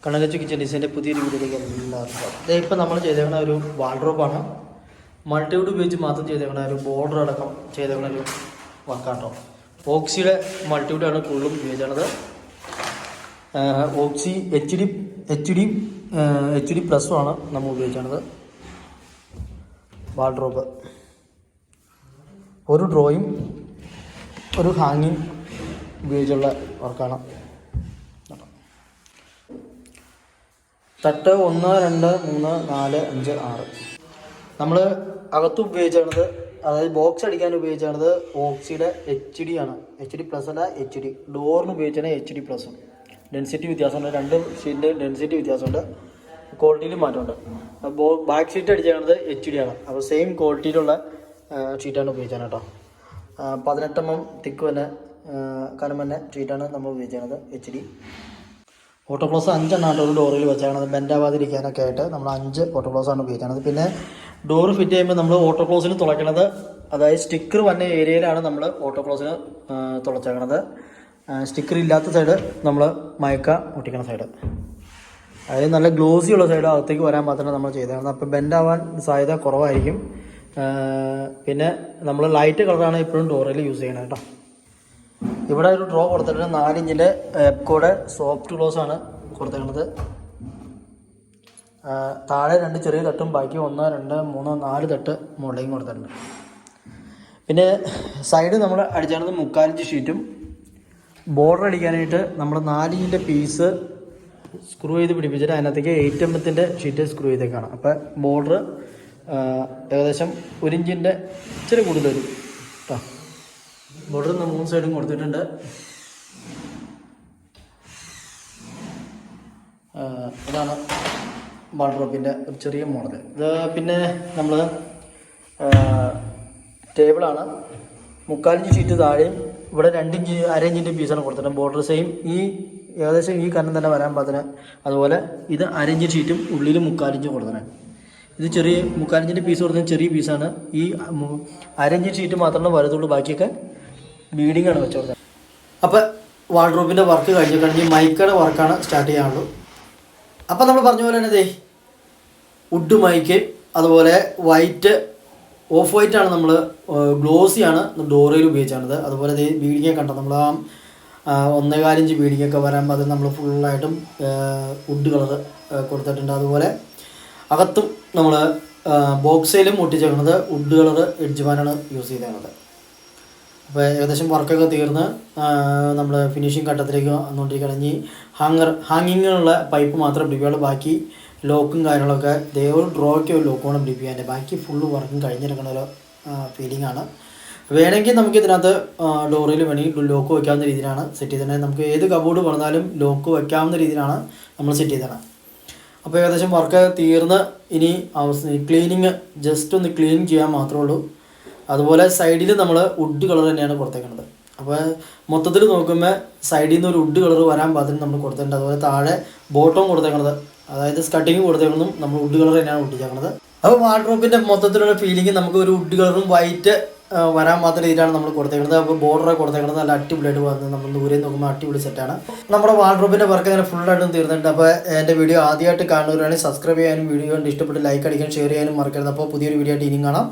കണ്ണകച്ചു kitchen ഡിസൈൻ്റെ പുതിയൊരു വീഡിയോയിലേക്ക് എല്ലാവർക്കും ഇത് ഇപ്പോൾ നമ്മൾ ചെയ്തേക്കുന്ന ഒരു വാൾഡ്രോബാണ്. മൾട്ടിവുഡ് ഉപയോഗിച്ച് മാത്രം ചെയ്തേക്കുന്ന ഒരു ബോർഡർ അടക്കം ചെയ്തേക്കുന്ന ഒരു വർക്കാട്ടോ. ഓക്സിയുടെ മൾട്ടിവുഡാണ് കൂടുതലും ഉപയോഗിക്കുന്നത്. ഓക്സി എച്ച് ഡി പ്ലസുമാണ് നമ്മൾ ഉപയോഗിക്കുന്നത്. വാൾഡ്രോബ് ഒരു ഡ്രോയിങ് ഒരു ഹാങ്ങിങ് ഉപയോഗിച്ചുള്ള വർക്കാണ്. തട്ട് 1 2 3 4 5 6 നമ്മൾ അകത്ത് ഉപയോഗിച്ചത്, അതായത് ബോക്സ് അടിക്കാൻ ഉപയോഗിച്ചത് ഓക്സിയുടെ എച്ച് ഡി ആണ്. എച്ച് ഡി പ്ലസ് അല്ല, എച്ച് ഡി. ഡോറിന് ഉപയോഗിച്ചാൽ എച്ച് ഡി പ്ലസും. ഡെൻസിറ്റി വ്യത്യാസമുണ്ട്, രണ്ട് ഷീറ്റിൻ്റെ ഡെൻസിറ്റി വ്യത്യാസമുണ്ട്, ക്വാളിറ്റിയിൽ മാറ്റമുണ്ട്. അപ്പോൾ ബാക്ക് ഷീറ്റ് അടിച്ചത് എച്ച് ഡി ആണ്. അപ്പോൾ സെയിം ക്വാളിറ്റിയിലുള്ള ഷീറ്റാണ് ഉപയോഗിച്ചത് കേട്ടോ. 18 mm തിക്ക് തന്നെ കനം തന്നെ ഷീറ്റാണ് നമ്മൾ ഉപയോഗിച്ചത് എച്ച് ഡി. ഓട്ടോക്ലോസ് 5 എണ്ണമാണ് ഒരു ഡോറിൽ വെച്ചാണത്. ബെൻഡാവാതിരിക്കാനൊക്കെ ആയിട്ട് നമ്മൾ 5 ഓട്ടോക്ലോസാണ് ഉപയോഗിക്കുന്നത്. പിന്നെ ഡോറ് ഫിറ്റ് ചെയ്യുമ്പോൾ നമ്മൾ ഓട്ടോക്ലോസിന് തുളയ്ക്കണത്, അതായത് സ്റ്റിക്കർ വന്ന ഏരിയയിലാണ് നമ്മൾ ഓട്ടോക്ലോസിന് തുളച്ചേക്കണത്. സ്റ്റിക്കർ ഇല്ലാത്ത സൈഡ് നമ്മൾ മയക്ക ഒട്ടിക്കണ സൈഡ്, അതായത് നല്ല ഗ്ലോസി ഉള്ള സൈഡ് അകത്തേക്ക് വരാൻ മാത്രമേ നമ്മൾ ചെയ്തേക്കുന്നത്. അപ്പോൾ ബെൻഡാവാൻ സാധ്യത കുറവായിരിക്കും. പിന്നെ നമ്മൾ ലൈറ്റ് കളറാണ് ഇപ്പോഴും ഡോറിൽ യൂസ് ചെയ്യണത് കേട്ടോ. ഇവിടെ ഒരു ഡ്രോ കൊടുത്തിട്ടുണ്ട്. 4 ഇഞ്ചിൻ്റെ എപ്കോയുടെ സോഫ്റ്റ് ക്ലോസ് ആണ് കൊടുത്തേക്കുന്നത്. താഴെ 2 ചെറിയ തട്ടും ബാക്കി 1 2 3 4 തട്ട് മുകളിലേക്കും കൊടുത്തിട്ടുണ്ട്. പിന്നെ സൈഡ് നമ്മൾ അടിച്ചാണത് 3/4 ഇഞ്ച് ഷീറ്റും. ബോർഡർ അടിക്കാനായിട്ട് നമ്മൾ 4 ഇഞ്ചിൻ്റെ പീസ് സ്ക്രൂ ചെയ്ത് പിടിപ്പിച്ചിട്ട് അതിനകത്തേക്ക് 8 mm ഷീറ്റ് സ്ക്രൂ ചെയ്തേക്കാണ്. അപ്പോൾ ബോർഡർ ഏകദേശം 1 ഇഞ്ചിൻ്റെ ഇച്ചിരി കൂടുതൽ വരും കേട്ടോ. ബോർഡർ 3 സൈഡും കൊടുത്തിട്ടുണ്ട്. ഇതാണ് വാൾഡ്രോബിൻ്റെ ഒരു ചെറിയ മോഡൽ. ഇത് പിന്നെ നമ്മൾ ടേബിളാണ്. 3/4 ഇഞ്ച് ഷീറ്റ് താഴെയും ഇവിടെ 2 ഇഞ്ച് 1/2 ഇഞ്ചിൻ്റെ പീസാണ് കൊടുത്തിട്ടുണ്ട്. ബോർഡർ സെയിം ഈ ഏകദേശം ഈ കനം തന്നെ വരാൻ പാകത്തിന്. അതുപോലെ ഇത് 1/2 ഇഞ്ച് ഷീറ്റും ഉള്ളിൽ 3/4 ഇഞ്ച് കൊടുത്തത്. ഇത് ചെറിയ 3/4 ഇഞ്ചിൻ്റെ പീസ് കൊടുത്തത് ചെറിയ പീസാണ്. ഈ 1/2 ഇഞ്ച് ഷീറ്റ് മാത്രമേ വരത്തുള്ളൂ, ബാക്കിയൊക്കെ ബീഡിംഗ് ആണ് വെച്ച് കൊടുത്തത്. അപ്പോൾ വാൾഡ്രോബിൻ്റെ വർക്ക് കഴിഞ്ഞ് മൈക്കയുടെ വർക്കാണ് സ്റ്റാർട്ട് ചെയ്യാനുള്ളൂ. അപ്പോൾ നമ്മൾ പറഞ്ഞ പോലെ തന്നെ വുഡ് മൈക്ക്, അതുപോലെ വൈറ്റ് ഓഫ് വൈറ്റ് ആണ് നമ്മൾ ഗ്ലോസിയാണ് ഡോറയിൽ ഉപയോഗിച്ചാണത്. അതുപോലെ ബീഡിങ്ങൊക്കെ കണ്ടോ, നമ്മൾ ആ 1.25 ഇഞ്ച് ബീഡിങ്ങൊക്കെ വരാൻ അത് നമ്മൾ ഫുള്ളായിട്ടും വുഡ് കളർ കൊടുത്തിട്ടുണ്ട്. അതുപോലെ അകത്തും നമ്മൾ ബോക്സയിലും ഒട്ടിച്ചേക്കുന്നത് വുഡ് കളർ എഡ്ജ് പാനാണ് യൂസ് ചെയ്തേക്കുന്നത്. അപ്പോൾ ഏകദേശം വർക്കൊക്കെ തീർന്ന് നമ്മൾ ഫിനിഷിങ് ഘട്ടത്തിലേക്ക് വന്നുകൊണ്ടിരിക്കുകയാണ്. ഇനി ഹാങ്ങിങ്ങിനുള്ള പൈപ്പ് മാത്രം പിടിപ്പിക്കുകയുള്ളൂ. ബാക്കി ലോക്കും കാര്യങ്ങളൊക്കെ ഒരു ഡ്രോയ്ക്ക് ഒരു ലോക്ക് വേണം പിടിപ്പിക്കാൻ. ബാക്കി ഫുള്ള് വർക്കും കഴിഞ്ഞിരിക്കുന്ന ഒരു ഫീലിംഗ് ആണ്. വേണമെങ്കിൽ നമുക്ക് ഇതിനകത്ത് ഡോറിൽ വേണമെങ്കിൽ ലോക്ക് വയ്ക്കാവുന്ന രീതിയിലാണ് സെറ്റ് ചെയ്തത്. നമുക്ക് ഏത് കബോർഡ് പറഞ്ഞാലും ലോക്ക് വയ്ക്കാവുന്ന രീതിയിലാണ് നമ്മൾ സെറ്റ് ചെയ്തത്. അപ്പോൾ ഏകദേശം വർക്ക് തീർന്ന് ഇനി ക്ലീനിങ് ജസ്റ്റ് ഒന്ന് ക്ലീൻ ചെയ്യാൻ മാത്രമേ ഉള്ളൂ. അതുപോലെ സൈഡിൽ നമ്മൾ വുഡ് കളർ തന്നെയാണ് കൊടുത്തേക്കുന്നത്. അപ്പോൾ മൊത്തത്തിൽ നോക്കുമ്പോൾ സൈഡിൽ നിന്ന് ഒരു വുഡ് കളർ വരാൻ പാകത്തിന് നമ്മൾ കൊടുത്തിട്ടുണ്ട്. അതുപോലെ താഴെ ബോട്ടം കൊടുത്തേക്കുന്നത്, അതായത് സ്കട്ടിങ് കൊടുത്തേക്കുന്നതും നമ്മൾ വുഡ് കളർ തന്നെയാണ് ഒട്ടിച്ചേക്കുന്നത്. അപ്പോൾ വാൾഡ്രോബിൻ്റെ മൊത്തത്തിലുള്ള ഫീലിംഗ് നമുക്ക് ഒരു വുഡ് കളറും വൈറ്റ് വരാൻ മാത്രം രീതിയിലാണ് നമ്മൾ കൊടുത്തേക്കുന്നത്. അപ്പോൾ ബോർഡർ കൊടുത്തേക്കുന്നത് നല്ല അടിപൊളിയായിട്ട് വന്നത്, നമ്മൾ ദൂരെ നോക്കുമ്പോൾ അടിപൊളി സെറ്റാണ്. നമ്മുടെ വാൾഡ്രോബിൻ്റെ വർക്ക് അങ്ങനെ ഫുള്ളായിട്ടും തീർന്നിട്ടുണ്ട്. അപ്പോൾ എൻ്റെ വീഡിയോ ആദ്യമായിട്ട് കാണുന്നവരാണെങ്കിൽ സബ്സ്ക്രൈബ് ചെയ്യാനും വീഡിയോ കണ്ട് ഇഷ്ടപ്പെട്ട് ലൈക്ക് അടിക്കാനും ഷെയർ ചെയ്യാനും മറക്കരുത്. അപ്പോൾ പുതിയൊരു വീഡിയോ ആയിട്ട് ഇനിയും കാണാം.